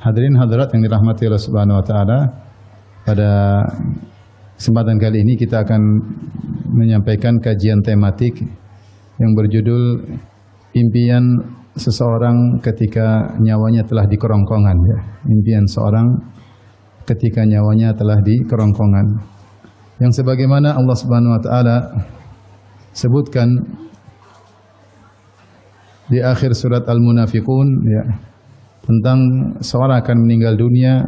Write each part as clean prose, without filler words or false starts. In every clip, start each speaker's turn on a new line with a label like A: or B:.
A: Hadirin hadirat yang dirahmati Allah Subhanahu wa taala, pada kesempatan kali ini kita akan menyampaikan kajian tematik yang berjudul impian seseorang ketika nyawanya telah di kerongkongan, ya. Impian seorang ketika nyawanya telah di kerongkongan. Yang sebagaimana Allah Subhanahu wa taala sebutkan di akhir surat Al-Munafiqun, ya, tentang seorang akan meninggal dunia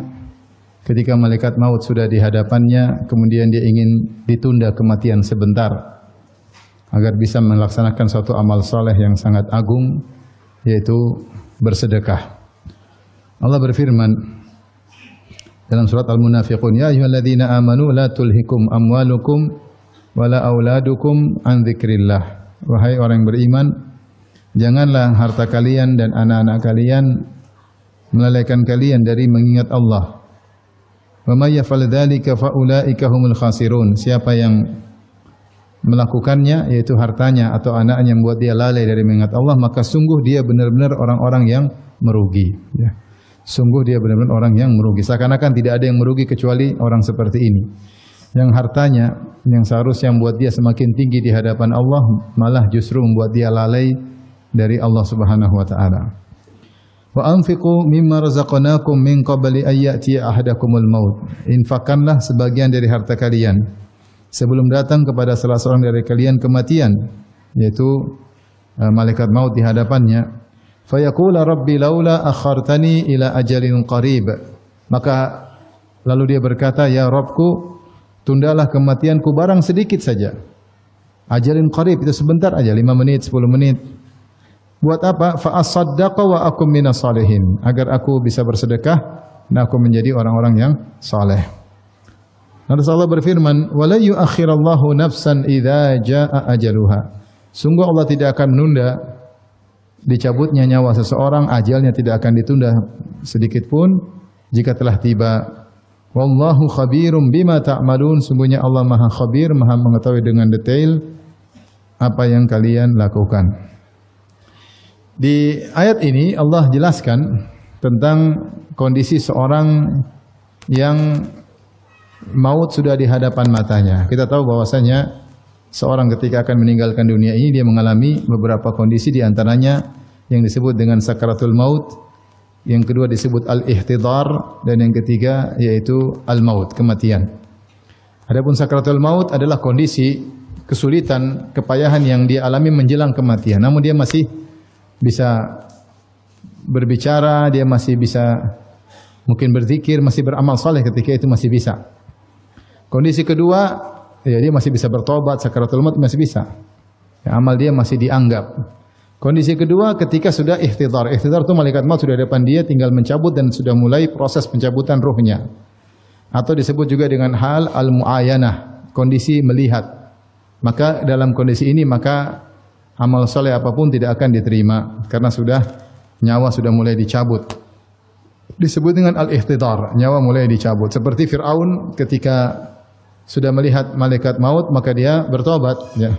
A: ketika malaikat maut sudah di hadapannya, kemudian dia ingin ditunda kematian sebentar agar bisa melaksanakan suatu amal soleh yang sangat agung, yaitu bersedekah. Allah berfirman dalam surat Al-Munafiqun, ya ayyuhalladzina amanu la tulhikum amwalukum wala auladukum an dzikrillah. Wahai orang yang beriman, janganlah harta kalian dan anak-anak kalian melalaikan kalian dari mengingat Allah. Wa may yaf'al dzalika fa ulaika humul khasirun. Siapa yang melakukannya, yaitu hartanya atau anaknya, membuat dia lalai dari mengingat Allah, maka sungguh dia benar-benar orang-orang yang merugi, ya. Sungguh dia benar-benar orang yang merugi. Seakan-akan tidak ada yang merugi kecuali orang seperti ini, yang hartanya yang seharusnya membuat dia semakin tinggi di hadapan Allah, malah justru membuat dia lalai dari Allah Subhanahu wa taala. Wa anfiqu mimma razaqnakum min qabli ay ya'tiya ahadakumul maut. Infakkanlah sebagian dari harta kalian sebelum datang kepada salah seorang dari kalian kematian, yaitu malaikat maut di hadapannya. Fayaqula rabbi laula akhartani ila ajalin qarib. Maka lalu dia berkata, ya Rabbku, tundalah kematianku barang sedikit saja. Ajalin qarib itu sebentar aja, 5 menit, 10 menit. Buat apa? Fa asaddaqa wa akum minas salihin, agar aku bisa bersedekah dan aku menjadi orang-orang yang saleh. Lalu Allah berfirman, wa la yu'akhirallahu nafsan idza jaa ajaluha. Sungguh Allah tidak akan menunda dicabutnya nyawa seseorang, ajalnya tidak akan ditunda sedikit pun jika telah tiba. Wallahu khabirum bima ta'malun. Sungguhnya Allah Maha khabir, Maha mengetahui dengan detail apa yang kalian lakukan. Di ayat ini Allah jelaskan tentang kondisi seorang yang maut sudah di hadapan matanya. Kita tahu bahwasanya seorang ketika akan meninggalkan dunia ini dia mengalami beberapa kondisi, di antaranya yang disebut dengan sakaratul maut, yang kedua disebut al-ihtidar, dan yang ketiga yaitu al-maut, kematian. Adapun sakaratul maut adalah kondisi kesulitan, kepayahan yang dia alami menjelang kematian, namun dia masih bisa berbicara, dia masih bisa mungkin berzikir, masih beramal saleh ketika itu masih bisa. Kondisi kedua, ya, dia masih bisa bertobat, sakaratul maut masih bisa, ya, amal dia masih dianggap. Kondisi kedua ketika sudah ihtidar. Ihtidar itu malaikat maut sudah di depan dia, tinggal mencabut dan sudah mulai proses pencabutan ruhnya. Atau disebut juga dengan hal al-mu'ayanah, kondisi melihat. Maka dalam kondisi ini maka amal soleh apapun tidak akan diterima karena nyawa sudah mulai dicabut. Disebut dengan al-ihtidar, nyawa mulai dicabut. Seperti Fir'aun ketika sudah melihat malaikat maut maka dia bertobat, ya.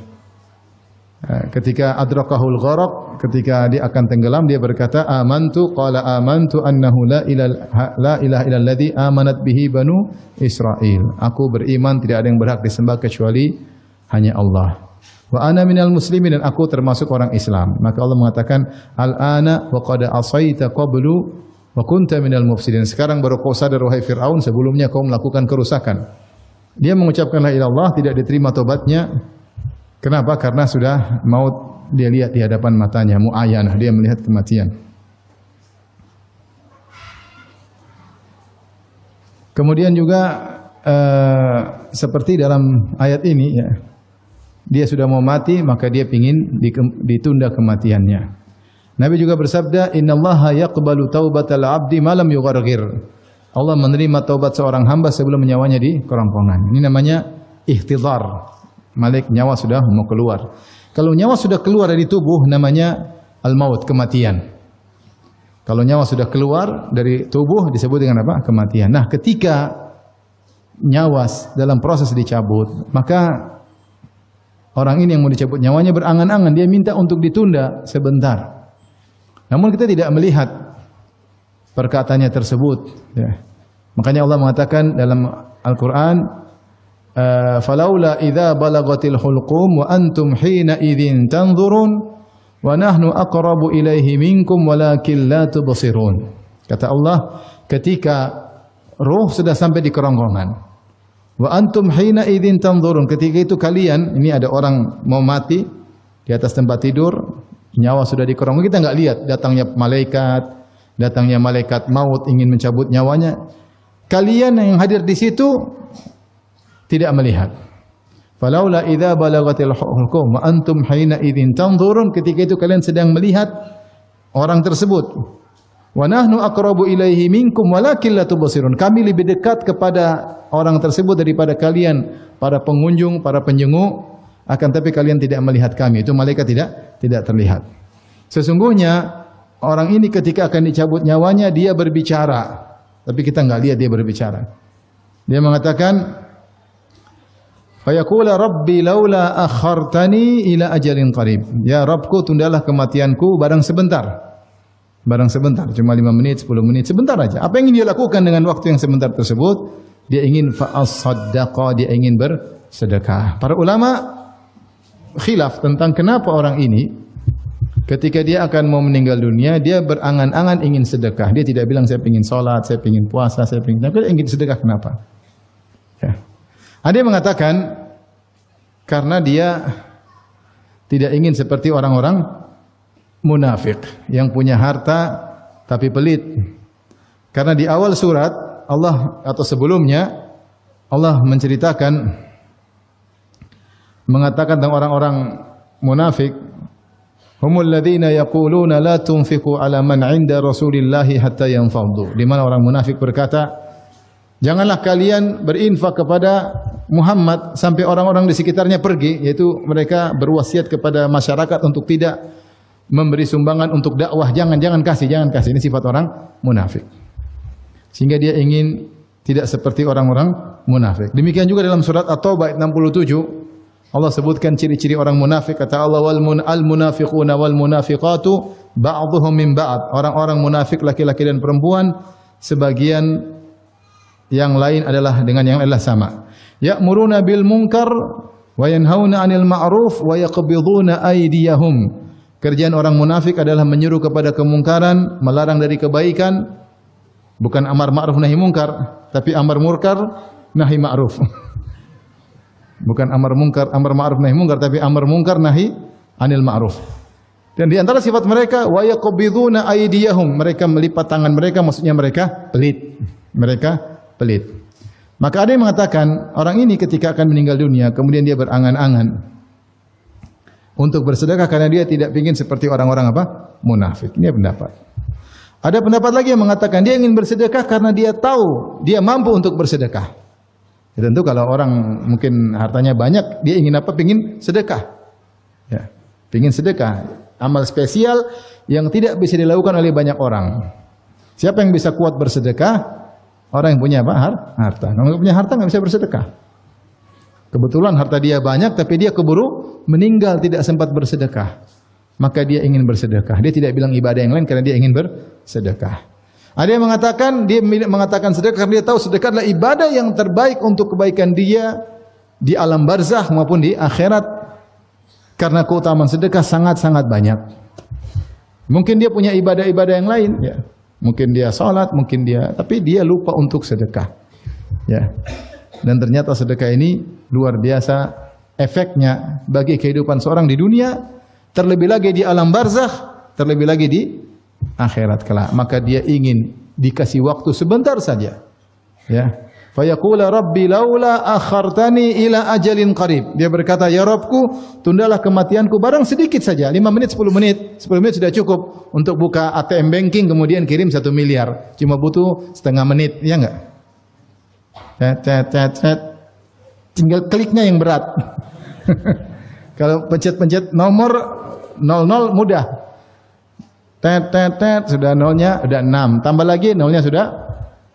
A: Ketika adrakahul gharaq, ketika dia akan tenggelam, dia berkata amantu, qala amantu annahu la ilaha illalladzi amanat bihi banu Israil. Aku beriman tidak ada yang berhak disembah kecuali hanya Allah. Wa ana minal muslimin, dan aku termasuk orang Islam. Maka Allah mengatakan al-ana wa qad asaita qablu wa kunta minal mufsidin. Sekarang baru kau sadar wahai Fir'aun, sebelumnya kau melakukan kerusakan. Dia mengucapkan la ilaha illallah, tidak diterima tobatnya. Kenapa? Karena sudah maut dia lihat di hadapan matanya, mu'ayanah, dia melihat kematian. Kemudian juga seperti dalam ayat ini, ya, dia sudah mau mati maka dia ingin ditunda kematiannya. Nabi juga bersabda, innallaha yaqbalu taubatal 'abdi ma lam yugharghir. Allah menerima taubat seorang hamba sebelum nyawanya di kerongkongan. Ini namanya ihtidar. Nyawa sudah mau keluar. Kalau nyawa sudah keluar dari tubuh namanya al-maut, kematian. Kalau nyawa sudah keluar dari tubuh disebut dengan apa? Kematian. Nah, ketika nyawa dalam proses dicabut, maka orang ini yang mau dicabut nyawanya berangan-angan, dia minta untuk ditunda sebentar. Namun kita tidak melihat perkataannya tersebut. Ya. Makanya Allah mengatakan dalam Al-Quran, falaula idza balagatil hulqum wa antum hina idzin tanzurun wa nahnu aqrabu ilaihi minkum walakin la tubsirun. Kata Allah, ketika ruh sudah sampai di kerongkongan, wa antum hina idzin tanzurun, ketika itu kalian, ini ada orang mau mati di atas tempat tidur, nyawa sudah di kerongkongan, kita enggak lihat datangnya malaikat maut ingin mencabut nyawanya. Kalian yang hadir di situ tidak melihat. Falaula idza balagatil hulqum wa antum hina idzin tanzurun, ketika itu kalian sedang melihat orang tersebut. Wa nahnu aqrabu ilaihi minkum walakin la tubsirun, kami lebih dekat kepada orang tersebut daripada kalian para pengunjung, para penjenguk, akan tapi kalian tidak melihat kami. Itu malaikat tidak terlihat. Sesungguhnya orang ini ketika akan dicabut nyawanya dia berbicara, tapi kita enggak lihat dia berbicara. Dia mengatakan, fayaqula rabbi laula akhartani ila ajalin qarib. Ya Rabbku, tundalah kematianku barang sebentar. Barang sebentar, cuma 5 menit, 10 menit, sebentar aja. Apa yang ingin dia lakukan dengan waktu yang sebentar tersebut? Dia ingin fa'as-saddaqa, dia ingin bersedekah. Para ulama khilaf tentang kenapa orang ini ketika dia akan mau meninggal dunia, dia berangan-angan ingin sedekah. Dia tidak bilang saya ingin sholat, saya ingin puasa, saya ingin, tapi dia ingin sedekah. Kenapa? Ya. Ada yang mengatakan karena dia tidak ingin seperti orang-orang munafik yang punya harta tapi pelit. Karena di awal surat Allah atau sebelumnya Allah mengatakan tentang orang-orang munafik, humul ladzina yaquluna la tunfiqu ala man 'inda Rasulillahi hatta yanfaddu. Di mana orang munafik berkata, janganlah kalian berinfak kepada Muhammad sampai orang-orang di sekitarnya pergi, yaitu mereka berwasiat kepada masyarakat untuk tidak memberi sumbangan untuk dakwah, jangan kasih. Ini sifat orang munafik. Sehingga dia ingin tidak seperti orang-orang munafik. Demikian juga dalam surat At-Taubah ayat 67 Allah sebutkan ciri-ciri orang munafik. Kata Allah, al munafiquna wal munafiqatu ba'dhuhum min ba'd. Orang-orang munafik laki-laki dan perempuan sebagian yang lain adalah dengan yang adalah sama. Ya'muruna bil munkar wa yanhauna 'anil ma'ruf wa yaqbiduna aydiyahum. Kerjaan orang munafik adalah menyuruh kepada kemungkaran, melarang dari kebaikan. Bukan amar ma'ruf nahi munkar, tapi amar munkar nahi ma'ruf. Bukan amar ma'ruf nahi munkar, tapi amar munkar nahi anil ma'ruf. Dan di antara sifat mereka, wa yaqbiduna aydiyahum, mereka melipat tangan mereka, maksudnya mereka pelit. Maka ada yang mengatakan orang ini ketika akan meninggal dunia, kemudian dia berangan-angan untuk bersedekah karena dia tidak ingin seperti orang-orang munafik. Ini pendapat. Ada pendapat lagi yang mengatakan dia ingin bersedekah karena dia tahu dia mampu untuk bersedekah. Ya, tentu kalau orang mungkin hartanya banyak, dia ingin apa? Ingin sedekah. Ya, ingin sedekah. Amal spesial yang tidak bisa dilakukan oleh banyak orang. Siapa yang bisa kuat bersedekah? Orang yang punya harta. Kalau nggak punya harta nggak bisa bersedekah. Kebetulan harta dia banyak, tapi dia keburu meninggal tidak sempat bersedekah. Maka dia ingin bersedekah. Dia tidak bilang ibadah yang lain karena dia ingin bersedekah. Ada yang mengatakan sedekah karena dia tahu sedekah adalah ibadah yang terbaik untuk kebaikan dia di alam barzakh maupun di akhirat. Karena keutamaan sedekah sangat-sangat banyak. Mungkin dia punya ibadah-ibadah yang lain, ya. Mungkin dia salat, tapi dia lupa untuk sedekah. Ya. Dan ternyata sedekah ini luar biasa efeknya bagi kehidupan seorang di dunia, terlebih lagi di alam barzakh, terlebih lagi di akhirat kelak. Maka dia ingin dikasih waktu sebentar saja. Ya. Fayaqula rabbi laula akhartani ila ajalin qarib. Dia berkata, ya Rabbku, tundalah kematianku barang sedikit saja, 5 menit, 10 menit. 10 menit sudah cukup untuk buka ATM banking kemudian kirim 1 miliar. Cuma butuh setengah menit, ya enggak? Tinggal kliknya yang berat. Kalau pencet-pencet nomor 00 mudah. Sudah nolnya udah 6, tambah lagi nolnya sudah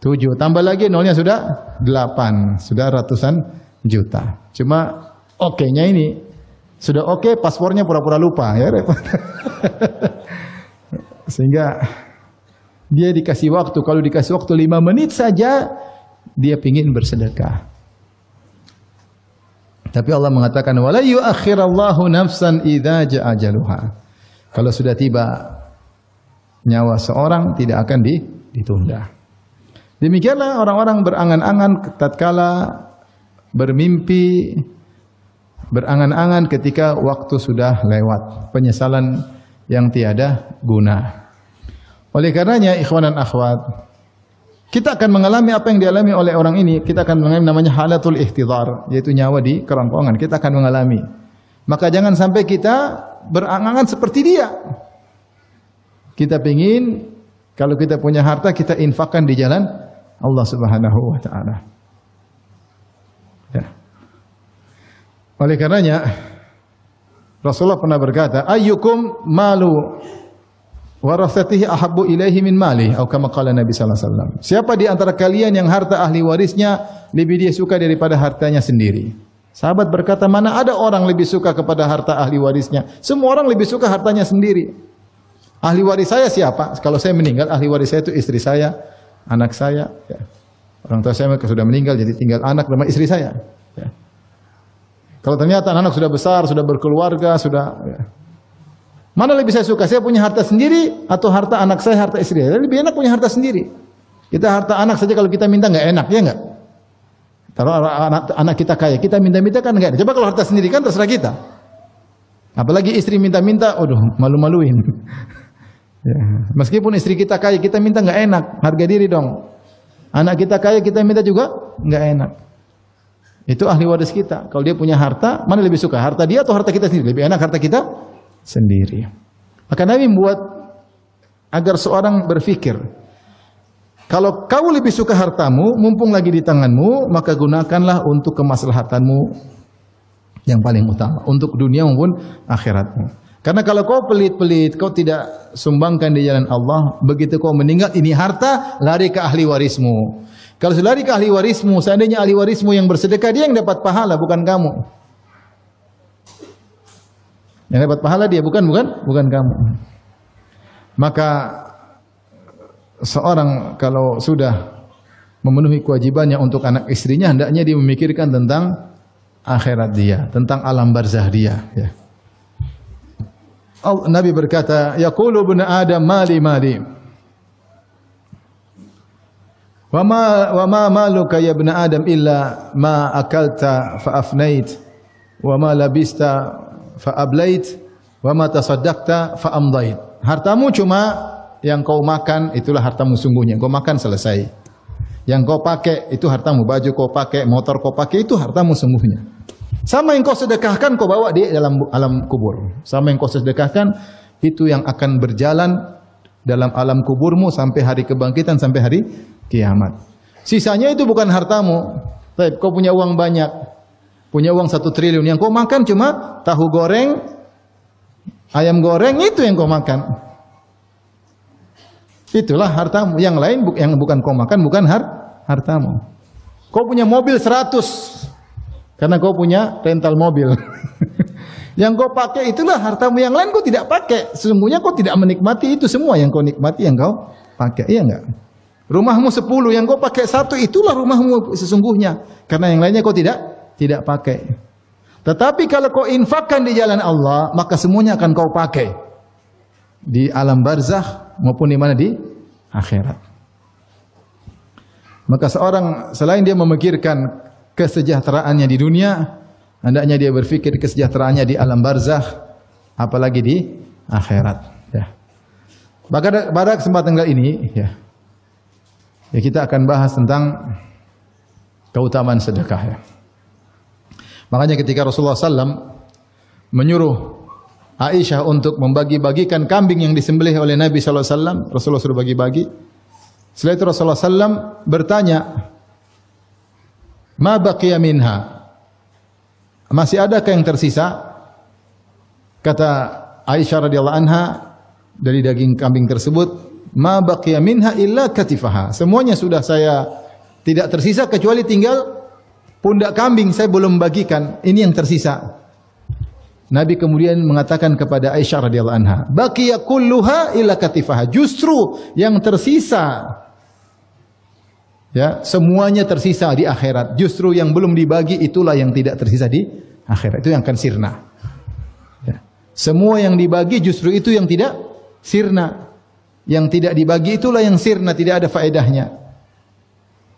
A: 7, tambah lagi nolnya sudah 8, sudah ratusan juta. Cuma oke-nya ini sudah oke, paspornya pura-pura lupa, ya repot. Sehingga Dia dikasih waktu, kalau dikasih waktu 5 menit saja, dia ingin bersedekah. Tapi Allah mengatakan, wala yu'akhirallahu nafsan idza ja'a ajaluha. Kalau sudah tiba nyawa seorang, tidak akan ditunda. Demikianlah orang-orang berangan-angan tatkala bermimpi, berangan-angan ketika waktu sudah lewat, penyesalan yang tiada guna. Oleh karenanya, ikhwan dan akhwat, kita akan mengalami apa yang dialami oleh orang ini. Kita akan mengalami namanya halatul ihtidhar, yaitu nyawa di kerongkongan. Kita akan mengalami. Maka jangan sampai kita berangan-angan seperti dia. Kita ingin kalau kita punya harta, kita infakkan di jalan Allah Subhanahu wa taala. Ya. Oleh karenanya Rasulullah pernah berkata, ayyukum malu warasatihi ahabbu ilaihi min mali, atau kama qala Nabi sallallahu alaihi wasallam. Siapa di antara kalian yang harta ahli warisnya lebih dia suka daripada hartanya sendiri? Sahabat berkata, mana ada orang lebih suka kepada harta ahli warisnya? Semua orang lebih suka hartanya sendiri. Ahli waris saya siapa? Kalau saya meninggal, ahli waris saya itu istri saya, anak saya. Ya. Orang tua saya sudah meninggal, jadi tinggal anak sama istri saya. Ya. Kalau ternyata anak sudah besar, sudah berkeluarga, sudah... Ya. Mana lebih saya suka? Saya punya harta sendiri atau harta anak saya, harta istri saya? Lebih enak punya harta sendiri. Kita harta anak saja kalau kita minta nggak enak, ya nggak? Kalau anak kita kaya, kita minta-minta kan nggak enak. Coba kalau harta sendiri kan terserah kita. Apalagi istri minta-minta, aduh malu-maluin. Ya. Meskipun istri kita kaya, kita minta nggak enak, harga diri dong. Anak kita kaya, kita minta juga nggak enak. Itu ahli waris kita. Kalau dia punya harta, mana lebih suka? Harta dia atau harta kita sendiri? Lebih enak harta kita sendiri. Maka Nabi membuat agar seorang berfikir, kalau kau lebih suka hartamu, mumpung lagi di tanganmu, maka gunakanlah untuk kemaslahatanmu yang paling utama, untuk dunia maupun akhiratmu. Karena kalau kau pelit-pelit, kau tidak sumbangkan di jalan Allah, begitu kau meninggal, ini harta lari ke ahli warismu. Kalau sudah lari ke ahli warismu, seandainya ahli warismu yang bersedekah, dia yang dapat pahala, bukan kamu. Yang dapat pahala dia, bukan kamu. Maka seorang kalau sudah memenuhi kewajibannya untuk anak istrinya, hendaknya dia memikirkan tentang akhirat dia, tentang alam barzah dia. Ya. Nabi berkata, yaqulu ibnu Adam mali mali. Wa ma maluka ya ibnu Adam illa ma akalta fa afnait wa ma labista fa ablait wa ma tasaddaqta fa amdait. Hartamu cuma yang kau makan, itulah hartamu sungguhnya. Kau makan selesai. Yang kau pakai itu hartamu, baju kau pakai, motor kau pakai itu hartamu sungguhnya. Sama yang kau sedekahkan kau bawa di dalam alam kubur. Sama yang kau sedekahkan itu yang akan berjalan dalam alam kuburmu sampai hari kebangkitan, sampai hari kiamat. Sisanya itu bukan hartamu. Baik, kau punya uang banyak, punya uang 1 triliun, yang kau makan cuma tahu goreng, ayam goreng, itu yang kau makan. Itulah hartamu. Yang lain yang bukan kau makan, bukan hartamu. Kau punya mobil 100 karena kau punya rental mobil. Yang kau pakai itulah hartamu, yang lain kau tidak pakai. Sesungguhnya kau tidak menikmati itu semua, yang kau nikmati yang kau pakai. Iya enggak? Rumahmu 10, yang kau pakai 1, itulah rumahmu sesungguhnya. Karena yang lainnya kau tidak pakai. Tetapi kalau kau infakkan di jalan Allah, maka semuanya akan kau pakai. Di alam barzakh maupun di mana di akhirat. Maka seorang selain dia memikirkan kesejahteraannya di dunia, hendaknya dia berfikir kesejahteraannya di alam barzakh, apalagi di akhirat. Ya. Pada kesempatan kali ini, ya kita akan bahas tentang keutamaan sedekah. Ya. Makanya ketika Rasulullah SAW menyuruh Aisyah untuk membagi-bagikan kambing yang disembelih oleh Nabi SAW, Rasulullah suruh bagi-bagi. Setelah itu Rasulullah SAW bertanya, ma baqiya minha, masih adakah yang tersisa? Kata Aisyah radhiyallahu anha, dari daging kambing tersebut, ma baqiya minha illa katifaha, semuanya sudah saya, tidak tersisa kecuali tinggal pundak kambing, saya belum bagikan, ini yang tersisa. Nabi kemudian mengatakan kepada Aisyah radhiyallahu anha, "Baqiya kulluha illa katifaha." Justru yang tersisa, ya, semuanya tersisa di akhirat. Justru yang belum dibagi itulah yang tidak tersisa di akhirat. Itu yang akan sirna. Ya. Semua yang dibagi justru itu yang tidak sirna. Yang tidak dibagi itulah yang sirna, tidak ada faedahnya.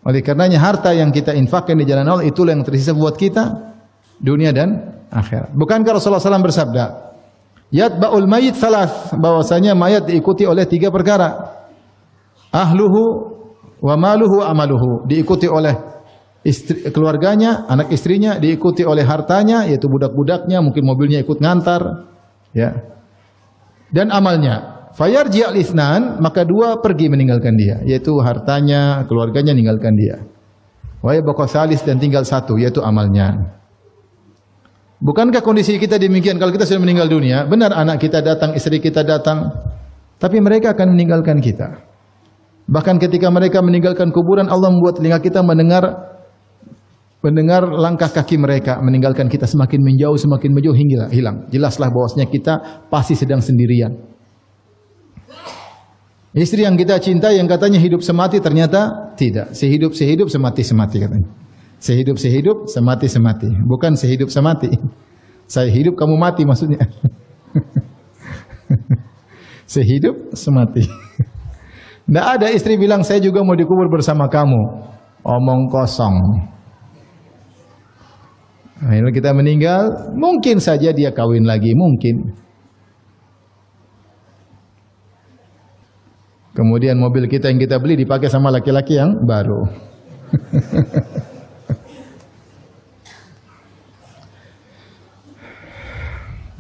A: Oleh karenanya harta yang kita infakkan di jalan Allah itulah yang tersisa buat kita dunia dan akhirat. Bukankah Rasulullah SAW bersabda, "Yatba'ul mayyit salas," bahwasanya mayat diikuti oleh 3 perkara. Ahluhu wa maluhu wa amaluhu, diikuti oleh istri, keluarganya, anak istrinya, diikuti oleh hartanya, yaitu budak-budaknya, mungkin mobilnya ikut ngantar, ya. Dan amalnya. Fayarji al-itsnan, maka 2 pergi meninggalkan dia, yaitu hartanya, keluarganya meninggalkan dia. Wa yabqa salis, dan tinggal 1, yaitu amalnya. Bukankah kondisi kita demikian kalau kita sudah meninggal dunia? Benar anak kita datang, istri kita datang, tapi mereka akan meninggalkan kita. Bahkan ketika mereka meninggalkan kuburan, Allah membuat telinga kita mendengar langkah kaki mereka meninggalkan kita, semakin menjauh hingga hilang. Jelaslah bahwasanya kita pasti sedang sendirian. Istri yang kita cintai yang katanya hidup semati, ternyata tidak. Sehidup semati katanya. Sehidup semati, bukan sehidup semati. Saya hidup kamu mati maksudnya. Sehidup semati. Tidak ada istri bilang saya juga mau dikubur bersama kamu. Omong kosong. Akhirnya kita meninggal, mungkin saja dia kawin lagi, mungkin. Kemudian mobil kita yang kita beli dipakai sama laki-laki yang baru.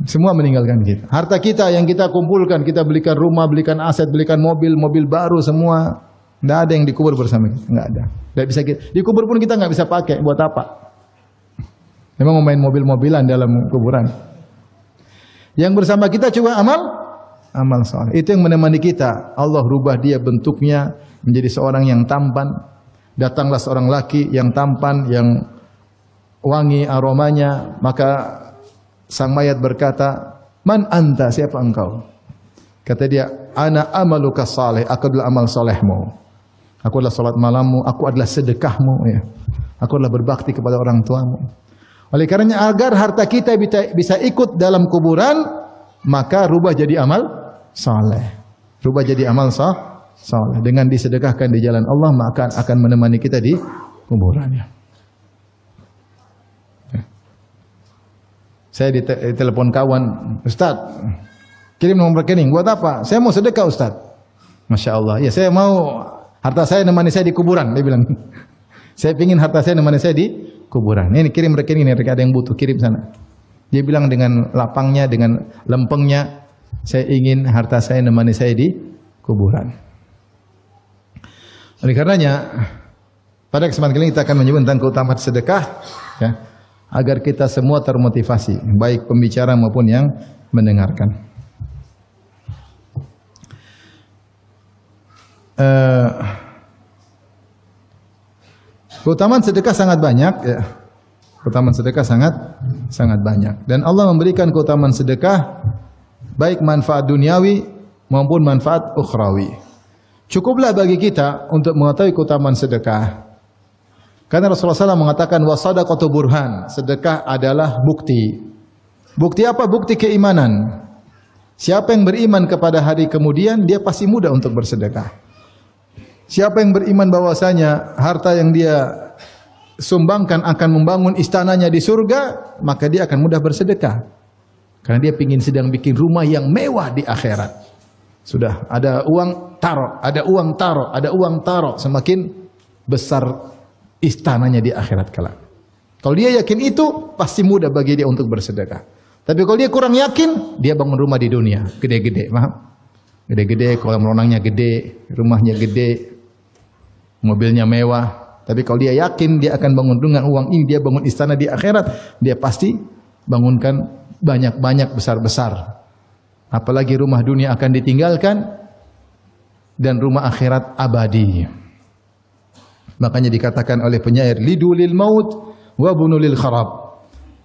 A: Semua meninggalkan kita. Harta kita yang kita kumpulkan, kita belikan rumah, belikan aset, belikan mobil baru semua. Tidak ada yang dikubur bersama kita. Tidak ada. Tidak bisa kita. Dikubur pun kita nggak bisa pakai. Buat apa? Memang mau main mobil-mobilan dalam kuburan. Yang bersama kita cuma amal saleh. Itu yang menemani kita. Allah rubah dia bentuknya menjadi seorang yang tampan. Datanglah seorang laki yang tampan, yang wangi aromanya, maka sang mayat berkata, "Man anta?" Siapa engkau? Kata dia, "Ana amaluka saleh." Aku adalah amal salehmu. Aku adalah salat malammu, aku adalah sedekahmu, ya. Aku adalah berbakti kepada orang tuamu. Oleh karenanya agar harta kita bisa ikut dalam kuburan, maka rubah jadi amal saleh. Rubah jadi amal saleh. Dengan disedekahkan di jalan Allah, maka akan menemani kita di kuburannya. Saya ditelepon kawan, "Ustaz, kirim nomor rekening." "Buat apa?" "Saya mau sedekah, Ustaz." Masya Allah. "Ya, saya mau harta saya nemani saya di kuburan." Dia bilang, "Saya ingin harta saya nemani saya di kuburan. Ini kirim rekening, ini ada yang butuh, kirim sana." Dia bilang dengan lapangnya, dengan lempengnya, "Saya ingin harta saya nemani saya di kuburan." Oleh karenanya, pada kesempatan kali ini kita akan menyebut tentang keutamaan sedekah, ya, agar kita semua termotivasi, baik pembicara maupun yang mendengarkan. Keutamaan sedekah sangat banyak, ya. Keutamaan sedekah sangat banyak, dan Allah memberikan keutamaan sedekah baik manfaat duniawi maupun manfaat ukhrawi. Cukuplah bagi kita untuk mengetahui keutamaan sedekah. Karena Rasulullah SAW mengatakan wasadaqatu burhan, sedekah adalah bukti. Bukti apa? Bukti keimanan. Siapa yang beriman kepada hari kemudian, dia pasti mudah untuk bersedekah. Siapa yang beriman bahwasanya harta yang dia sumbangkan akan membangun istananya di surga, maka dia akan mudah bersedekah. Karena dia sedang bikin rumah yang mewah di akhirat. Sudah ada uang taruh, ada uang taruh, ada uang taruh, semakin besar istananya di akhirat kelak. Kalau dia yakin itu, pasti mudah bagi dia untuk bersedekah. Tapi kalau dia kurang yakin, dia bangun rumah di dunia gede-gede, paham? Gede-gede, kolam renangnya gede, rumahnya gede, mobilnya mewah. Tapi kalau dia yakin dia akan bangun dengan uang ini, dia bangun istana di akhirat, dia pasti bangunkan banyak-banyak, besar-besar. Apalagi rumah dunia akan ditinggalkan dan rumah akhirat abadi. Makanya dikatakan oleh penyair, lidulil maut wa bunulil kharab.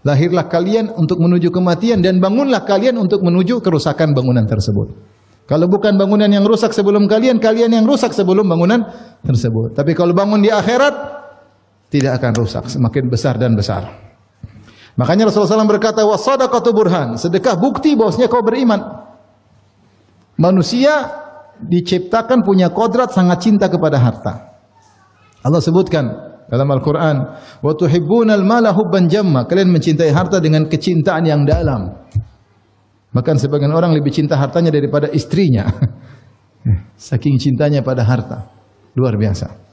A: Lahirlah kalian untuk menuju kematian dan bangunlah kalian untuk menuju kerusakan bangunan tersebut. Kalau bukan bangunan yang rusak sebelum kalian, kalian yang rusak sebelum bangunan tersebut. Tapi kalau bangun di akhirat, tidak akan rusak, semakin besar dan besar. Makanya Rasulullah SAW berkata, "Was-shadaqatu burhan." Sedekah bukti bahwasanya kau beriman. Manusia diciptakan punya kodrat sangat cinta kepada harta. Allah sebutkan dalam Al-Quran, wa tuhibbunal mala hubban jamma. Kalian mencintai harta dengan kecintaan yang dalam. Bahkan sebagian orang lebih cinta hartanya daripada istrinya. Saking cintanya pada harta. Luar biasa.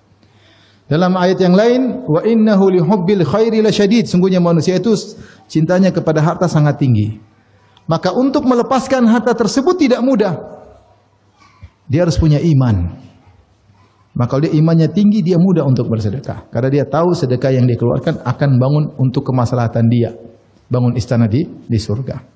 A: Dalam ayat yang lain, wa innahu lihubbil khairi lasyadid. Sungguhnya manusia itu cintanya kepada harta sangat tinggi. Maka untuk melepaskan harta tersebut tidak mudah. Dia harus punya iman. Maka kalau dia imannya tinggi, dia mudah untuk bersedekah. Karena dia tahu sedekah yang dia keluarkan akan bangun untuk kemaslahatan dia. Bangun istana di surga.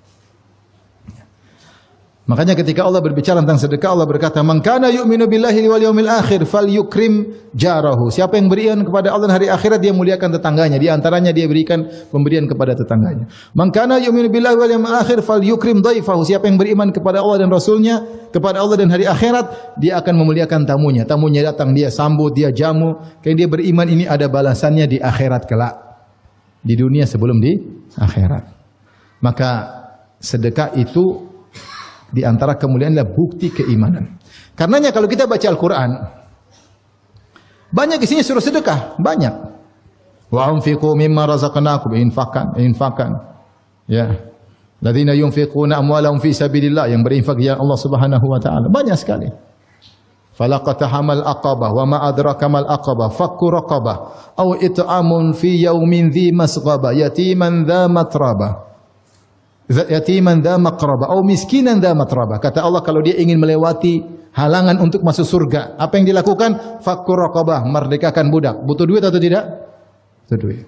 A: Makanya ketika Allah berbicara tentang sedekah, Allah berkata, "Man kana yu'minu billahi wal yawmil akhir falyukrim jarahu." Siapa yang beriman kepada Allah dan hari akhirat, dia muliakan tetangganya. Di antaranya dia berikan pemberian kepada tetangganya. "Man kana yu'minu billahi wal yawmil akhir falyukrim dhaifahu." Siapa yang beriman kepada Allah dan Rasulnya, kepada Allah dan hari akhirat, dia akan memuliakan tamunya. Tamunya datang, dia sambut, dia jamu. Karena dia beriman, ini ada balasannya di akhirat kelak. Di dunia sebelum di akhirat. Maka sedekah itu di antara kemuliaan adalah bukti keimanan. Karenanya kalau kita baca Al-Quran, banyak isinya suruh sedekah, banyak. Wa anfiqu mimma razaqnakum, infakkan. Ya. Ladzina yunfiquna amwalahum fi sabilillah, yang berinfak ya Allah Subhanahu wa taala. Banyak sekali. Falaqatahamal aqabah wa ma adraka mal aqabah fakku raqabah aw it'amun fi yaumin dhi masghaba yatiman dha matraba. Yatiman dha maqraba atau miskinan dha matraba. Kata Allah, kalau dia ingin melewati halangan untuk masuk surga, apa yang dilakukan? Fakku raqabah, merdekakan budak. Butuh duit atau tidak? Butuh duit.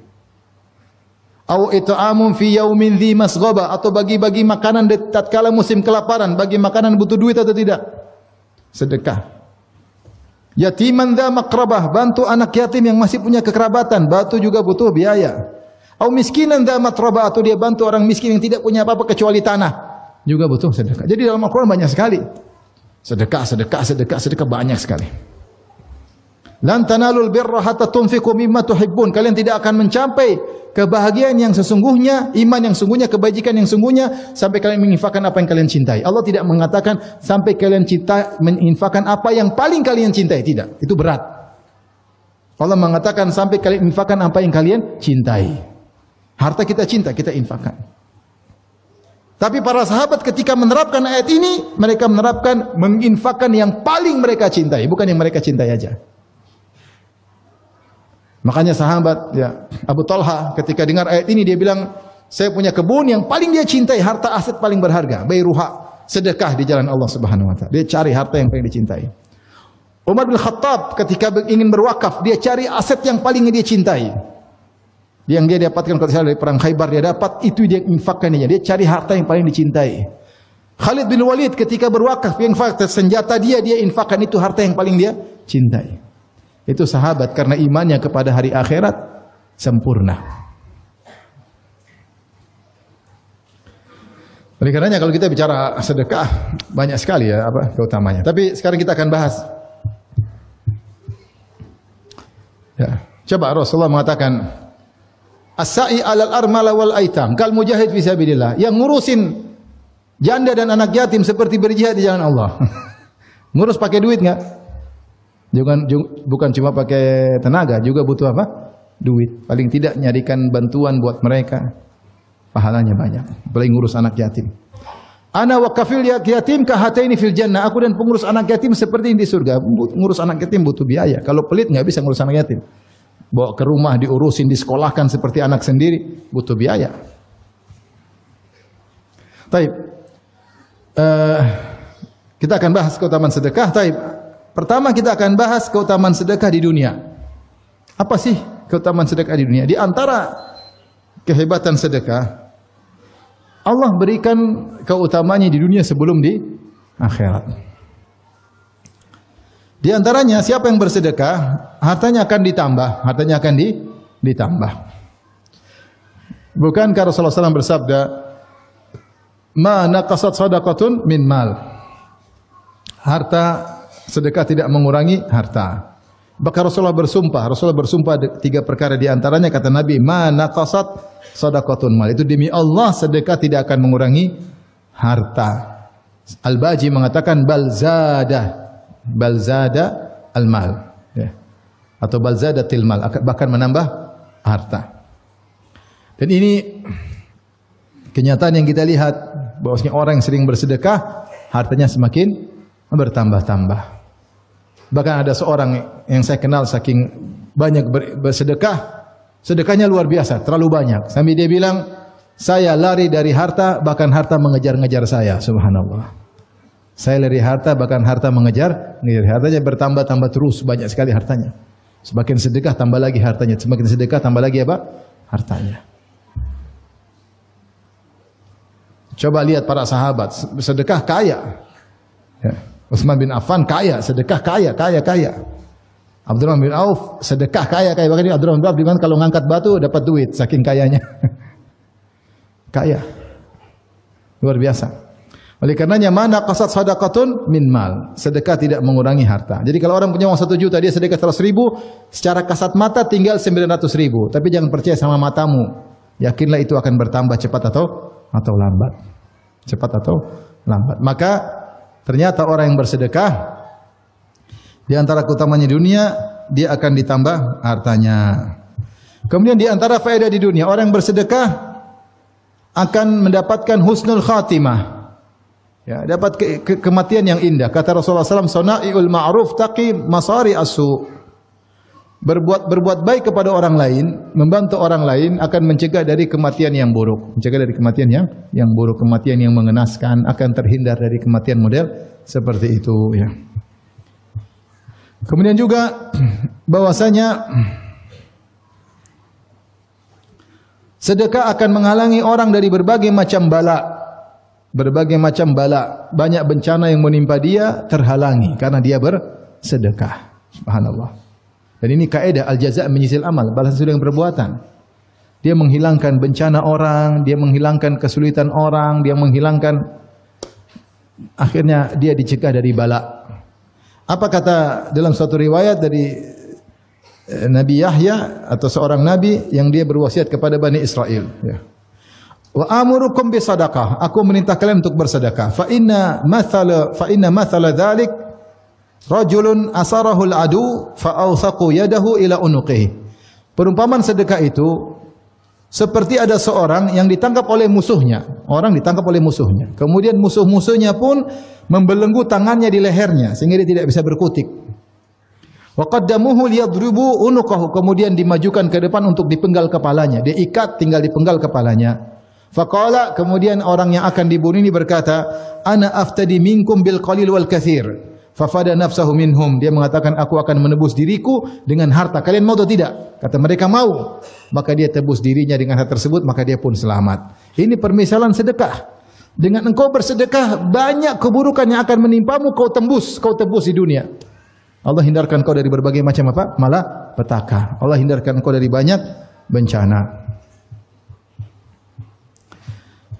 A: Au it'amun fi yaumin dhi masghaba, atau bagi-bagi makanan tatkala musim kelaparan, bagi makanan butuh duit atau tidak? Sedekah. Yatiman dha maqrabah, bantu anak yatim yang masih punya kekerabatan, bantu juga butuh biaya. Au miskinan dha matraba, atau dia bantu orang miskin yang tidak punya apa-apa kecuali tanah, juga butuh sedekah. Jadi dalam Al-Quran banyak sekali sedekah banyak sekali. Lan tanalul birra hatta tunfiqu mimma tuhibbun. Kalian tidak akan mencapai kebahagiaan yang sesungguhnya, iman yang sungguhnya, kebajikan yang sungguhnya sampai kalian menginfakkan apa yang kalian cintai. Allah tidak mengatakan sampai kalian menginfakkan apa yang paling kalian cintai, tidak. Itu berat. Allah mengatakan sampai kalian infakkan apa yang kalian cintai. Harta kita cinta, kita infakkan. Tapi para sahabat ketika menerapkan ayat ini, mereka menerapkan menginfakkan yang paling mereka cintai, bukan yang mereka cintai aja. Makanya sahabat ya Abu Talha ketika dengar ayat ini dia bilang, saya punya kebun yang paling dia cintai, harta aset paling berharga, bayruha, sedekah di jalan Allah Subhanahu wa taala. Dia cari harta yang paling dicintai. Umar bin Khattab ketika ingin berwakaf, dia cari aset yang paling dia cintai. Yang dia dapatkan ketika dari perang Khaybar, dia dapat, itu dia infakkan dia. Dia cari harta yang paling dicintai. Khalid bin Walid ketika berwakaf, yang senjata dia infakkan, itu harta yang paling dia cintai. Itu sahabat karena imannya kepada hari akhirat sempurna. Oleh karenanya kalau kita bicara sedekah banyak sekali ya keutamanya. Tapi sekarang kita akan bahas. Ya, coba Rasulullah mengatakan, as-sa'i 'alal armala wal aitam kal mujahid fi sabilillah. Yang ngurusin janda dan anak yatim seperti berjihad di jalan Allah. Ngurus pakai duit enggak? Bukan cuma pakai tenaga, juga butuh apa? Duit. Paling tidak nyarikan bantuan buat mereka. Pahalanya banyak. Apalagi ngurus anak yatim. Ana wa kafil yatim kahataini fil jannah. Aku dan pengurus anak yatim seperti ini di surga. Ngurus anak yatim butuh biaya. Kalau pelit enggak bisa ngurus anak yatim. Bawa ke rumah, diurusin, disekolahkan seperti anak sendiri, butuh biaya. Taib. Kita akan bahas keutamaan sedekah. Taib. Pertama kita akan bahas keutamaan sedekah di dunia. Apa sih keutamaan sedekah di dunia? Di antara kehebatan sedekah, Allah berikan keutamanya di dunia sebelum di akhirat. Di antaranya siapa yang bersedekah, hartanya akan ditambah, ditambah. Bukankah Rasulullah SAW bersabda, "Ma naqasat shadaqatun min mal." Harta sedekah tidak mengurangi harta. Bahkan Rasulullah bersumpah 3 perkara di antaranya kata Nabi, "Ma naqasat shadaqatun mal." Itu demi Allah sedekah tidak akan mengurangi harta. Al-Baji mengatakan bal zada al-mal, ya. Atau bal zadatil mal, bahkan menambah harta. Dan ini kenyataan yang kita lihat, bahwasanya orang yang sering bersedekah hartanya semakin bertambah-tambah. Bahkan ada seorang yang saya kenal saking banyak bersedekah, sedekahnya luar biasa, terlalu banyak. Sampai dia bilang, "Saya lari dari harta, bahkan harta mengejar-ngejar saya." Subhanallah. Saya lari harta, bahkan harta mengejar. Hartanya bertambah-tambah terus, banyak sekali hartanya. Semakin sedekah tambah lagi hartanya, semakin sedekah tambah lagi apa? Hartanya. Coba lihat para sahabat, sedekah kaya. Ya. Utsman bin Affan kaya, sedekah kaya. Abdurrahman bin Auf sedekah kaya. Bahkan Abdurrahman bin Auf dimana kalau ngangkat batu dapat duit, saking kayanya. Kaya. Luar biasa. Oleh karenanya, mana qasat sadaqatun min mal. Sedekah tidak mengurangi harta. Jadi kalau orang punya uang 1 juta, dia sedekah 100.000, secara kasat mata tinggal 900.000. Tapi jangan percaya sama matamu. Yakinlah itu akan bertambah cepat atau lambat. Cepat atau lambat. Maka ternyata orang yang bersedekah, di antara keutamanya dunia, dia akan ditambah hartanya. Kemudian di antara faedah di dunia, orang yang bersedekah akan mendapatkan husnul khatimah. Ya, dapat kematian yang indah. Kata Rasulullah SAW, "Sana'iul ma'ruf taqi masari asu." Berbuat baik kepada orang lain, membantu orang lain akan mencegah dari kematian yang buruk. Mencegah dari kematian yang buruk, kematian yang mengenaskan, akan terhindar dari kematian model seperti itu, ya. Kemudian juga bahwasanya sedekah akan menghalangi orang dari berbagai macam bala. Berbagai macam bala, banyak bencana yang menimpa dia terhalangi karena dia bersedekah. Subhanallah. Dan ini kaidah al-jaza' menyisil amal, balasan sesuai dengan perbuatan. Dia menghilangkan bencana orang, dia menghilangkan kesulitan orang, dia menghilangkan, akhirnya dia dicegah dari bala. Apa kata dalam suatu riwayat dari Nabi Yahya atau seorang nabi yang dia berwasiat kepada Bani Israel, ya. Wa amurukum bisadaqah, aku merintah kalian untuk bersedekah. Fa inna mathala dzalik rajulun asarahu al-adu fa awthaqu yadahu ila unuqihi. Perumpamaan sedekah itu seperti ada seorang yang ditangkap oleh musuhnya. Orang ditangkap oleh musuhnya. Kemudian musuh-musuhnya pun membelenggu tangannya di lehernya sehingga dia tidak bisa berkutik. Wa qaddamuhu liyadribu unuqahu, kemudian dimajukan ke depan untuk dipenggal kepalanya. Dia ikat tinggal dipenggal kepalanya. Faqala, kemudian orang yang akan dibunuh ini berkata, "Ana aftadi minkum bil qalil wal katsir." Fafada nafsahu minhum. Dia mengatakan, aku akan menebus diriku dengan harta. Kalian mau atau tidak? Kata mereka mau. Maka dia tebus dirinya dengan harta tersebut, maka dia pun selamat. Ini permisalan sedekah. Dengan engkau bersedekah, banyak keburukan yang akan menimpamu, kau tebus di dunia. Allah hindarkan kau dari berbagai macam apa? Malapetaka. Allah hindarkan kau dari banyak bencana.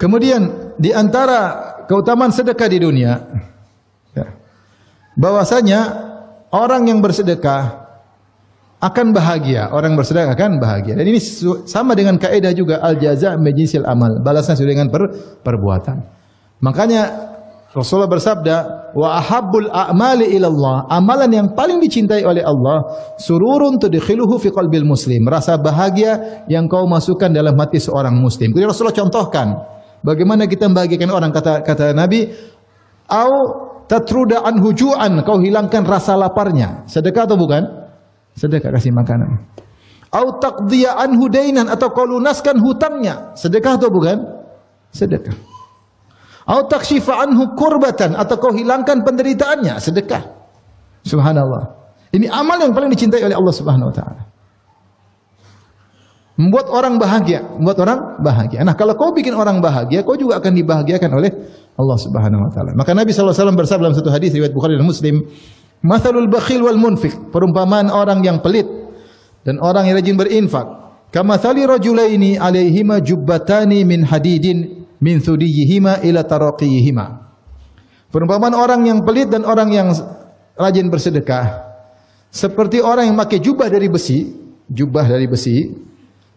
A: Kemudian di antara keutamaan sedekah di dunia, ya, bahwasanya orang yang bersedekah akan bahagia. Orang bersedekah akan bahagia. Dan ini sama dengan kaidah juga al-jaza' majinsil amal. Balasnya sesuai dengan perbuatan. Makanya Rasulullah bersabda, wa ahabbul a'mali ilallah, amalan yang paling dicintai oleh Allah, sururun tudkhiluhu fi qalbil muslim, rasa bahagia yang kau masukkan dalam hati seorang muslim. Kemudian Rasulullah contohkan bagaimana kita membahagiakan orang, kata Nabi, au tatruda anhu ju'an, kau hilangkan rasa laparnya. Sedekah atau bukan? Sedekah, kasih makanan. Au taqdiya anhu dainan, atau kau lunaskan hutangnya. Sedekah atau bukan? Sedekah. Au takshifa anhu kurbatan, atau kau hilangkan penderitaannya. Sedekah. Subhanallah. Ini amal yang paling dicintai oleh Allah Subhanahu wa taala. Membuat orang bahagia, Nah, kalau kau bikin orang bahagia, kau juga akan dibahagiakan oleh Allah Subhanahu wa taala. Maka Nabi sallallahu alaihi wasallam bersabda dalam satu hadis riwayat Bukhari dan Muslim, "Mathalul bakhil wal munfiq," perumpamaan orang yang pelit dan orang yang rajin berinfak. Kamathali rajulaini alaihima jubbatani min hadidin min thudiyihima ila taraqiyihima. Perumpamaan orang yang pelit dan orang yang rajin bersedekah seperti orang yang pakai jubah dari besi,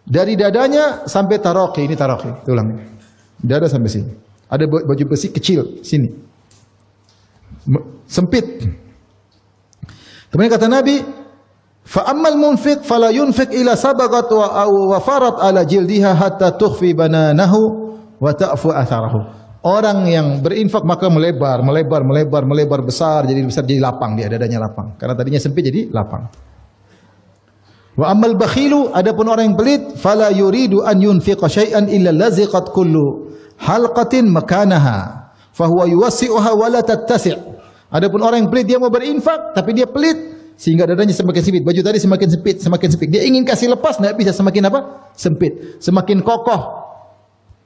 A: dari dadanya sampai taraqi. Ini taraqi, tulang. Dada sampai sini. Ada baju besi kecil sini. Sempit. Kemudian kata Nabi, fa ammal munfiq fala yunfiq ila sabaqat wa farat ala jildiha hatta tukhfi bananahu wa ta'fu atharahu. Orang yang berinfak maka melebar besar jadi lapang, dia dadanya lapang. Karena tadinya sempit jadi lapang. Wa ammal bakhilu, adapun orang yang pelit, fala yuridu an yunfiqa syai'an illa laziqat kullu halqatin makanaha fa huwa yuwassi'uha wa la tattasi'. Adapun orang yang pelit, dia mau berinfak tapi dia pelit sehingga dadanya semakin sempit. Baju tadi semakin sempit. Dia ingin kasih lepas, tidak bisa, semakin apa? Sempit. Semakin kokoh.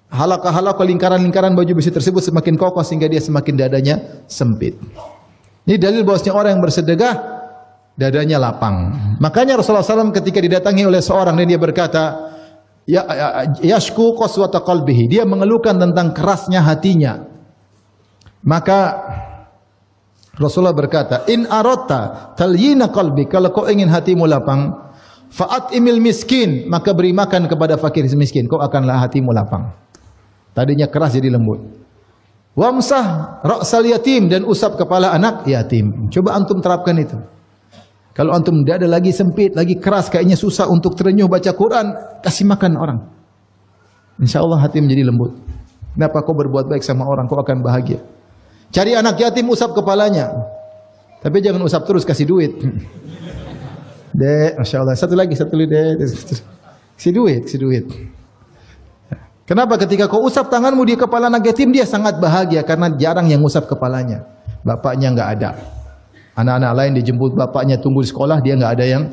A: Halaqah lingkaran-lingkaran baju besi tersebut semakin kokoh sehingga dia semakin dadanya sempit. Ini dalil bahwasanya orang yang bersedekah dadanya lapang. Makanya Rasulullah SAW ketika didatangi oleh seorang dan dia berkata, yashku qaswata qalbihi, dia mengeluhkan tentang kerasnya hatinya. Maka Rasulullah berkata, in aradta talyina qalbi, kalau kau ingin hatimu lapang, fa'at imil miskin, maka beri makan kepada fakir miskin, kau akanlah hatimu lapang. Tadinya keras jadi lembut. Wamsah ra'sal yatim, dan usap kepala anak yatim. Coba antum terapkan itu. Kalau antum tidak ada lagi sempit, lagi keras, kayaknya susah untuk terenyuh baca Quran, kasih makan orang. InsyaAllah hati menjadi lembut. Kenapa kau berbuat baik sama orang, kau akan bahagia. Cari anak yatim, usap kepalanya. Tapi jangan usap terus, kasih duit. Dek, Masya Allah. Satu lagi, dek. Kasih duit. Kenapa ketika kau usap tanganmu di kepala anak yatim, dia sangat bahagia karena jarang yang usap kepalanya. Bapaknya enggak ada. Anak-anak lain dijemput bapaknya tunggu di sekolah, dia enggak ada yang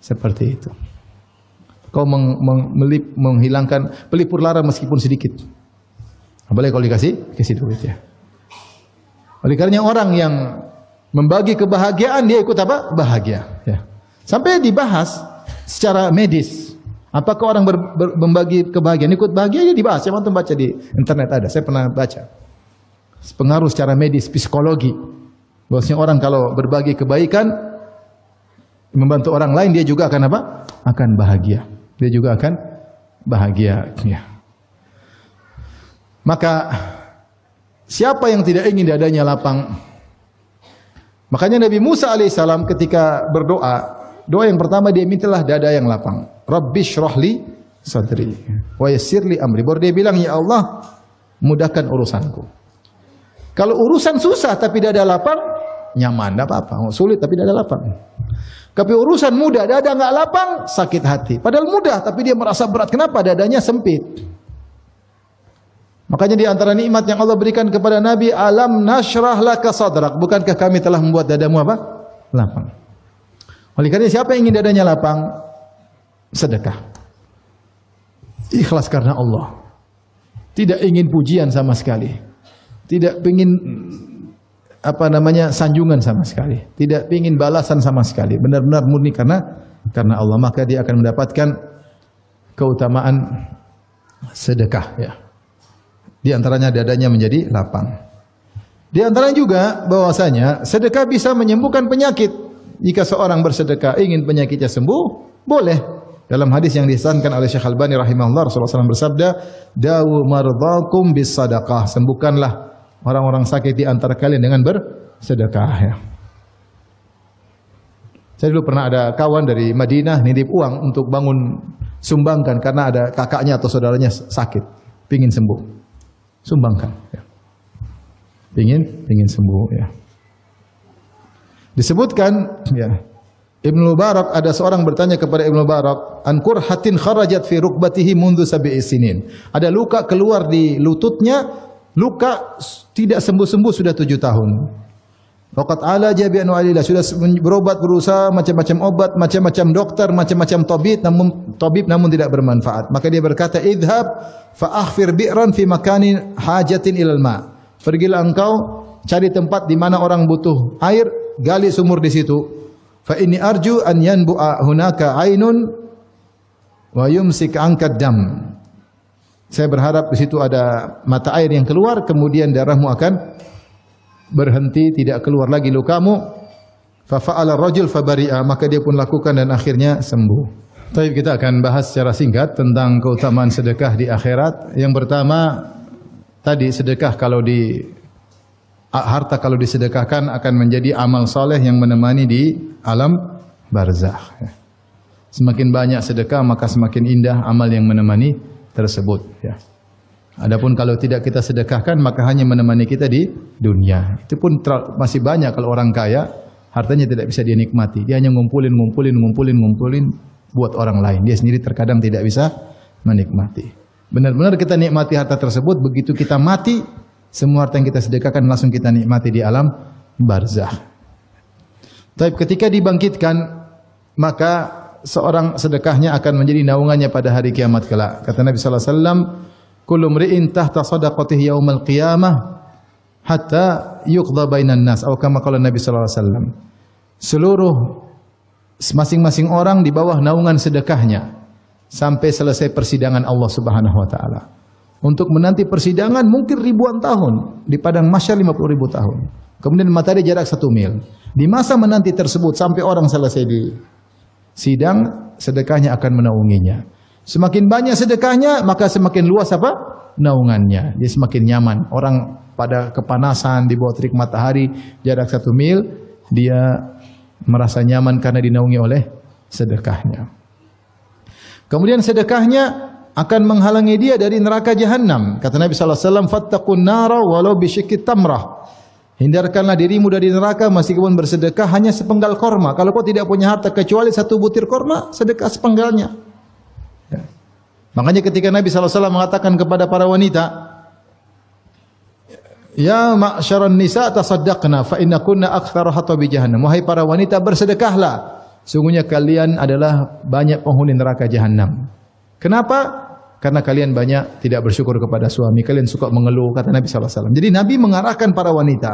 A: seperti itu. Kau menghilangkan pelipur lara meskipun sedikit. Boleh kalau kasih duit ya. Oleh karenanya orang yang membagi kebahagiaan, dia ikut apa? Bahagia. Ya. Sampai dibahas secara medis. Apakah orang membagi kebahagiaan ikut bahagia? Ya dibahas. Saya mau baca di internet ada. Saya pernah baca. Pengaruh secara medis, psikologi. Bahwasanya orang kalau berbagi kebaikan, membantu orang lain, dia juga akan apa? Akan bahagia. Dia juga akan bahagia. Ya. Maka siapa yang tidak ingin dadanya lapang? Makanya Nabi Musa alaihissalam ketika berdoa, doa yang pertama dia mintalah dada yang lapang. Rabbi shrahli sadri wa yassirli amri. Baru dia bilang, ya Allah, mudahkan urusanku. Kalau urusan susah tapi dada lapang, nyaman, tidak apa-apa. Sulit tapi dada lapang. Tapi urusan mudah, dada enggak lapang, sakit hati. Padahal mudah tapi dia merasa berat. Kenapa? Dadanya sempit. Makanya di antara nikmat yang Allah berikan kepada Nabi, alam nashrah laka sadrak. Bukankah kami telah membuat dadamu apa? Lapang. Oleh karena siapa yang ingin dadanya lapang? Sedekah. Ikhlas karena Allah. Tidak ingin pujian sama sekali. Tidak ingin sanjungan sama sekali. Tidak ingin balasan sama sekali. Benar-benar murni karena Allah. Maka dia akan mendapatkan keutamaan sedekah ya. Di antaranya dadanya menjadi lapang. Di antaranya juga bahwasanya sedekah bisa menyembuhkan penyakit. Jika seorang bersedekah ingin penyakitnya sembuh, boleh. Dalam hadis yang disanadkan oleh Syekh Albani rahimahullah, Rasulullah SAW bersabda, "Dawu mardhakum bis sadaqah." Sembuhkanlah orang-orang sakit di antara kalian dengan bersedekah ya. Saya dulu pernah ada kawan dari Madinah nitip uang untuk bangun sumbangkan karena ada kakaknya atau saudaranya sakit, pingin sembuh. Sumbangkan ya. Pingin sembuh ya. Disebutkan ya, Ibnu Mubarak, ada seorang bertanya kepada Ibnu Mubarak, an kurhatin kharajat fi rukbatihi mundu sab'i sinin. Ada luka keluar di lututnya, luka tidak sembuh-sembuh sudah 7 tahun. Waqat ala jabi'an alillah, sudah berobat, berusaha macam-macam obat, macam-macam dokter, macam-macam tabib namun tidak bermanfaat. Maka dia berkata, idhab fa akhfir bi'ran fi makanin hajatin ilal ma. Pergilah engkau cari tempat di mana orang butuh air, gali sumur di situ. Fa inni arju an yanbu'a hunaka ainun wa yumsik angkat dam. Saya berharap di situ ada mata air yang keluar, kemudian darahmu akan berhenti, tidak keluar lagi lukamu. Fa fa'ala rajul fabari'a, maka dia pun lakukan dan akhirnya sembuh. Tapi kita akan bahas secara singkat tentang keutamaan sedekah di akhirat. Yang pertama tadi, sedekah harta kalau disedekahkan akan menjadi amal soleh yang menemani di alam barzakh. Semakin banyak sedekah maka semakin indah amal yang menemani tersebut. Adapun kalau tidak kita sedekahkan maka hanya menemani kita di dunia. Itu pun masih banyak kalau orang kaya hartanya tidak bisa dia nikmati. Dia hanya ngumpulin buat orang lain. Dia sendiri terkadang tidak bisa menikmati. Benar-benar kita nikmati harta tersebut, begitu kita mati, semua harta yang kita sedekahkan langsung kita nikmati di alam barzakh. Tapi ketika dibangkitkan, maka seorang sedekahnya akan menjadi naungannya pada hari kiamat kelak. Kata Nabi sallallahu alaihi wasallam, "Kullu mri'in tahta shadaqatihi yaumal qiyamah hatta yuqda bainan nas." Atau kama qala Nabi sallallahu alaihi wasallam. Seluruh masing-masing orang di bawah naungan sedekahnya sampai selesai persidangan Allah Subhanahu wa taala. Untuk menanti persidangan mungkin ribuan tahun, di padang mahsyar 50.000 tahun. Kemudian matahari jarak 1 mil. Di masa menanti tersebut sampai orang selesai di sidang, sedekahnya akan menaunginya. Semakin banyak sedekahnya, maka semakin luas naungannya. Dia semakin nyaman. Orang pada kepanasan di bawah terik matahari jarak 1 mil, dia merasa nyaman karena dinaungi oleh sedekahnya. Kemudian sedekahnya akan menghalangi dia dari neraka jahanam. Kata Nabi sallallahu alaihi wasallam, "Fattaqun nara walau bisyikki tamrah." Hindarkanlah dirimu dari neraka meskipun bersedekah hanya sepenggal korma. Kalau kau tidak punya harta kecuali 1 butir korma, sedekah sepenggalnya. Ya. Makanya ketika Nabi sallallahu alaihi wasallam mengatakan kepada para wanita, "Ya ma'syaran nisa tasaddaqna fa innakunna aktsaru hatabi jahannam." Wahai para wanita, bersedekahlah. Sungguhnya kalian adalah banyak penghuni neraka jahanam. Kenapa? Karena kalian banyak tidak bersyukur kepada suami, kalian suka mengeluh, kata Nabi sallallahu alaihi wasallam. Jadi Nabi mengarahkan para wanita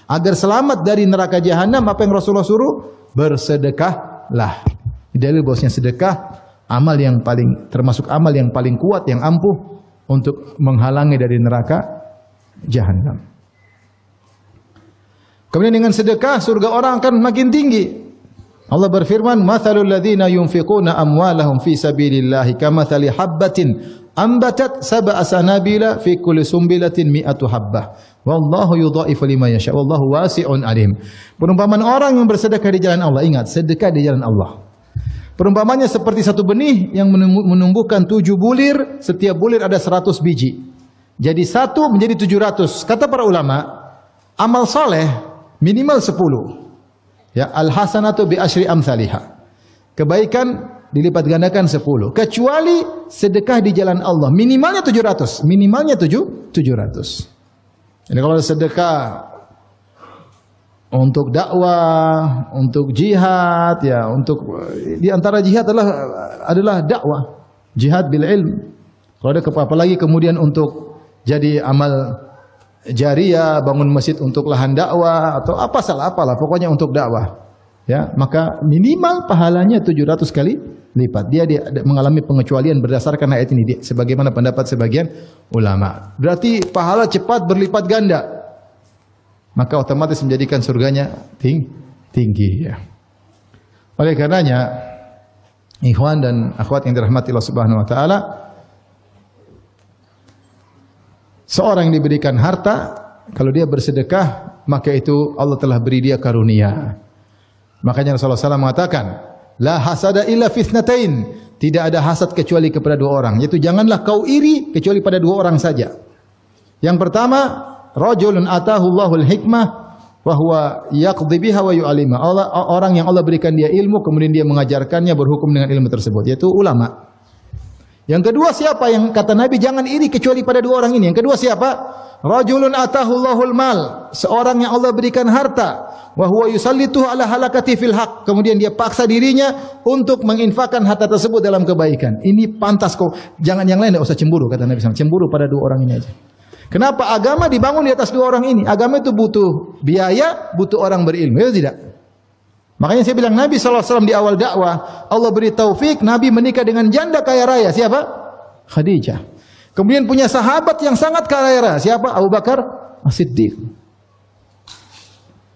A: agar selamat dari neraka jahanam. Apa yang Rasulullah suruh? Bersedekahlah. Dalil bahwasanya sedekah amal yang paling, termasuk amal yang paling kuat, yang ampuh untuk menghalangi dari neraka jahanam. Kemudian dengan sedekah surga orang akan makin tinggi. Allah berfirman, "Mathalul ladzina yunfiquna amwalahum fi sabilillahi kamathali habbatin ambatat sab'a sanabila fi kulli sumbilatin mi'atu habbah. Wallahu yudha'ifu liman yasha. Wallahu wasi'un alim." Perumpamaan orang yang bersedekah di jalan Allah. Ingat, sedekah di jalan Allah. Perumpamannya seperti satu benih yang menumbuhkan 7 bulir, setiap bulir ada 100 biji. Jadi 1 menjadi 700. Kata para ulama, amal soleh minimal 10. Ya, al-hasanatu bi asyri amsalihha. Kebaikan dilipat gandakan 10. Kecuali sedekah di jalan Allah, minimalnya 700. Minimalnya 700. Jadi kalau sedekah untuk dakwah, untuk jihad, ya, untuk di antara jihad adalah dakwah, jihad bil ilm. Kalau ada apalagi kemudian untuk jadi amal jariyah, bangun masjid untuk lahan dakwah atau apalah pokoknya untuk dakwah, ya, maka minimal pahalanya 700 kali lipat. Dia mengalami pengecualian berdasarkan ayat ini, sebagaimana pendapat sebagian ulama. Berarti pahala cepat berlipat ganda, maka otomatis menjadikan surganya tinggi, ya. Oleh karenanya, ikhwan dan akhwat yang dirahmati Allah Subhanahu wa taala, seorang yang diberikan harta, kalau dia bersedekah, maka itu Allah telah beri dia karunia. Makanya Rasulullah SAW mengatakan, "La hasada illa fitnatain." Tidak ada hasad kecuali kepada 2 orang. Yaitu janganlah kau iri kecuali pada 2 orang saja. Yang pertama, rajulun atahu Allahul hikmah wa huwa yaqdi biha wa yu'alima. Orang yang Allah berikan dia ilmu, kemudian dia mengajarkannya, berhukum dengan ilmu tersebut, yaitu ulama. Yang kedua siapa? Yang kata Nabi jangan iri kecuali pada 2 orang ini. Yang kedua siapa? Rajulun atahu Allahul mal. Seorang yang Allah berikan harta, wa huwa yusallituhu ala halakati fil haq. Kemudian dia paksa dirinya untuk menginfakkan harta tersebut dalam kebaikan. Ini pantas kau. Jangan yang lain, enggak usah cemburu, kata Nabi SAW. Cemburu pada 2 orang ini aja. Kenapa agama dibangun di atas 2 orang ini? Agama itu butuh biaya, butuh orang berilmu, ya tidak? Makanya saya bilang Nabi SAW di awal dakwah, Allah beri taufik, Nabi menikah dengan janda kaya raya. Siapa? Khadijah. Kemudian punya sahabat yang sangat kaya raya. Siapa? Abu Bakar As-Siddiq.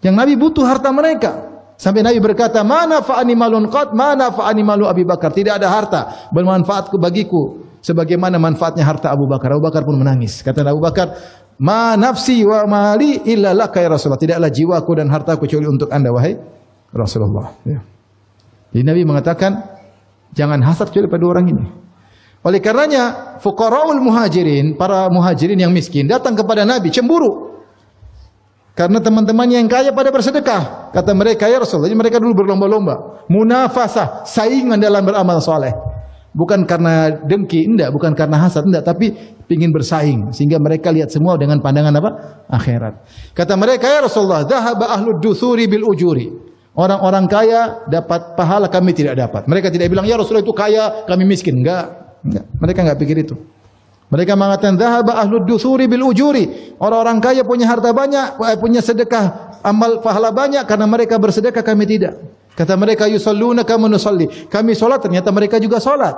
A: Yang Nabi butuh harta mereka. Sampai Nabi berkata, "Mana fa'ani malun qad, mana fa'ani malu Abi Bakar." Tidak ada harta bermanfaat bagiku sebagaimana manfaatnya harta Abu Bakar. Abu Bakar pun menangis. Kata Abu Bakar, "Ma nafsi wa mali illa laka ya Rasulullah." Tidaklah jiwaku dan hartaku kecuali untuk Anda wahai Rasulullah. Ya. Jadi Nabi mengatakan, jangan hasad kecuali pada orang ini. Oleh karenanya, fuqaraul muhajirin, para muhajirin yang miskin datang kepada Nabi cemburu. Karena teman-temannya yang kaya pada bersedekah. Kata mereka, ya Rasulullah, jadi mereka dulu berlomba-lomba, munafasah, saingan dalam beramal soleh. Bukan karena dengki, enggak, bukan karena hasad, enggak, tapi ingin bersaing sehingga mereka lihat semua dengan pandangan apa? Akhirat. Kata mereka, ya Rasulullah, dhahaba ahlud duthuri bil ujuri. Orang-orang kaya dapat pahala, kami tidak dapat. Mereka tidak bilang, ya Rasulullah itu kaya, kami miskin. Enggak. Mereka enggak pikir itu. Mereka mengatakan, dhahaba ahlud duthuri bil ujuri. Orang-orang kaya punya harta banyak, punya sedekah, amal pahala banyak karena mereka bersedekah, kami tidak. Kata mereka, yusalluna kama nusalli. Kami solat, ternyata mereka juga solat.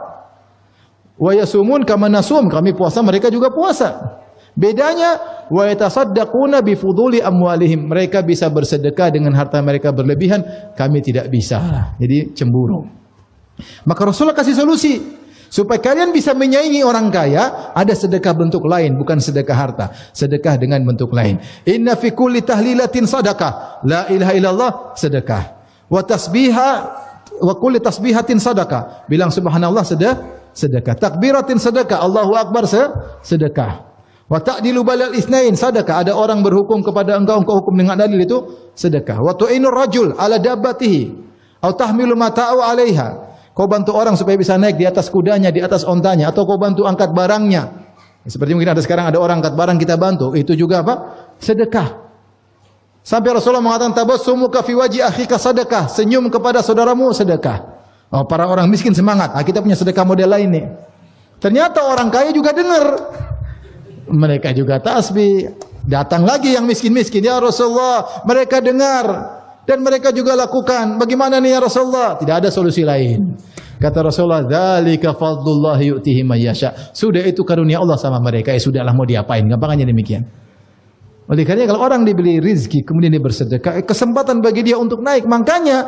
A: Wa yasumun kama nasum. Kami puasa, mereka juga puasa. Bedanya, wa yatasaddaquna bi fuduli amwalihim. Mereka bisa bersedekah dengan harta mereka berlebihan, kami tidak bisa. Jadi cemburu. Maka Rasulullah kasih solusi supaya kalian bisa menyaingi orang kaya, ada sedekah bentuk lain, bukan sedekah harta, sedekah dengan bentuk lain. Inna fi kulli tahlilatin sadaqah, la ilaha illallah sedekah. Wa tasbiha wa kulli tasbihatin sadaqah. Bilang subhanallah sedekah. Takbiratin sedekah, Allahu akbar sedekah. Wa ta'dilu balal itsnain sedekah. Ada orang berhukum kepada engkau hukum dengan adil, itu sedekah. Wa tu'inur rajul ala dabbatihi au tahmilu mata'u 'alaiha. Kau bantu orang supaya bisa naik di atas kudanya, di atas ontanya, atau kau bantu angkat barangnya. Seperti mungkin ada sekarang ada orang angkat barang kita bantu, itu juga apa? Sedekah. Sampai Rasulullah mengatakan tabassumuka fi wajhi akhika sedekah, senyum kepada saudaramu sedekah. Oh, para orang miskin semangat, kita punya sedekah model lain nih. Ternyata orang kaya juga dengar. Mereka juga tasbih. Datang lagi yang miskin-miskin, ya Rasulullah, mereka dengar dan mereka juga lakukan. Bagaimana nih ya Rasulullah? Tidak ada solusi lain. Kata Rasulullah, "Dzalika fadlullah yu'tihi may yasha." Sudah, itu karunia Allah sama mereka. Sudahlah, mau diapain? Gampangnya demikian. Oleh karena kalau orang diberi rizki kemudian dia bersedekah, kesempatan bagi dia untuk naik. Makanya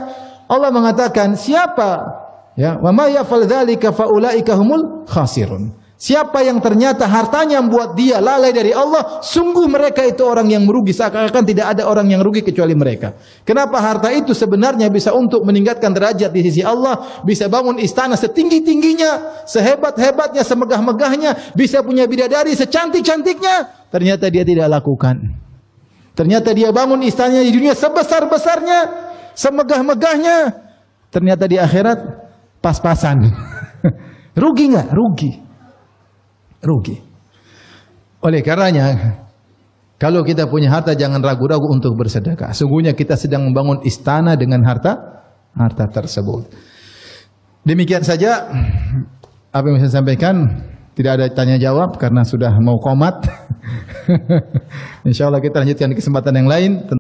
A: Allah mengatakan, siapa ya, wa may yaf'al dzalika fa ulaika humul khasirun. Siapa yang ternyata hartanya membuat dia lalai dari Allah, sungguh mereka itu orang yang merugi. Seakan-akan tidak ada orang yang rugi kecuali mereka. Kenapa? Harta itu sebenarnya bisa untuk meningkatkan derajat di sisi Allah, bisa bangun istana setinggi-tingginya, sehebat-hebatnya, semegah-megahnya, bisa punya bidadari secantik-cantiknya. Ternyata dia tidak lakukan. Ternyata dia bangun istananya di dunia sebesar-besarnya, semegah-megahnya. Ternyata di akhirat pas-pasan. Rugi enggak? Rugi. Oleh karenanya, kalau kita punya harta jangan ragu-ragu untuk bersedekah. Sungguhnya kita sedang membangun istana dengan harta tersebut. Demikian saja apa yang saya sampaikan. Tidak ada tanya jawab karena sudah mau qomat. Insyaallah kita lanjutkan di kesempatan yang lain.